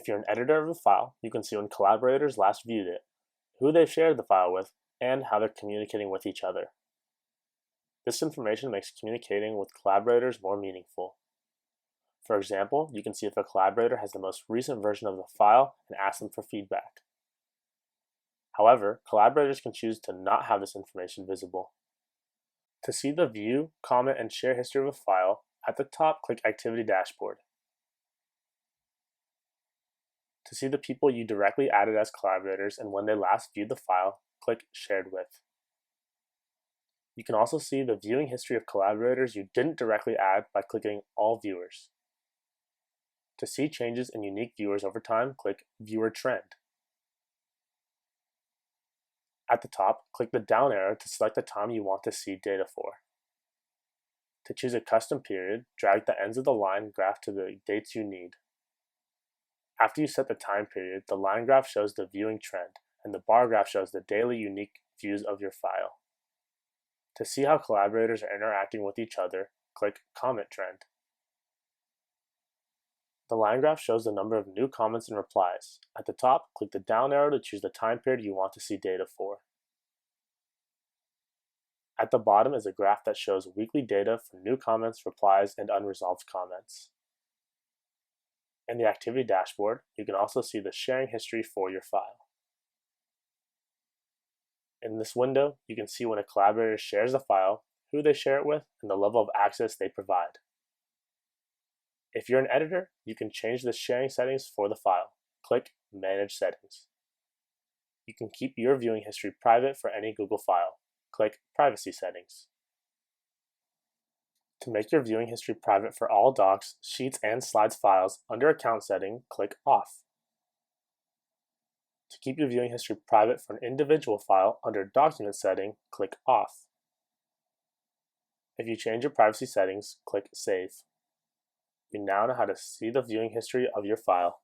If you're an editor of a file, you can see when collaborators last viewed it, who they've shared the file with, and how they're communicating with each other. This information makes communicating with collaborators more meaningful. For example, you can see if a collaborator has the most recent version of the file and ask them for feedback. However, collaborators can choose to not have this information visible. To see the view, comment, and share history of a file, at the top, click Activity Dashboard. To see the people you directly added as collaborators and when they last viewed the file, click Shared With. You can also see the viewing history of collaborators you didn't directly add by clicking All Viewers. To see changes in unique viewers over time, click Viewer Trend. At the top, click the down arrow to select the time you want to see data for. To choose a custom period, drag the ends of the line graph to the dates you need. After you set the time period, the line graph shows the viewing trend, and the bar graph shows the daily unique views of your file. To see how collaborators are interacting with each other, click Comment Trend. The line graph shows the number of new comments and replies. At the top, click the down arrow to choose the time period you want to see data for. At the bottom is a graph that shows weekly data for new comments, replies, and unresolved comments. In the Activity Dashboard, you can also see the sharing history for your file. In this window, you can see when a collaborator shares a file, who they share it with, and the level of access they provide. If you're an editor, you can change the sharing settings for the file. Click Manage Settings. You can keep your viewing history private for any Google file. Click Privacy Settings. To make your viewing history private for all docs, sheets, and slides files, under Account Setting, click Off. To keep your viewing history private for an individual file, under Document Setting, click Off. If you change your privacy settings, click Save. You now know how to see the viewing history of your file.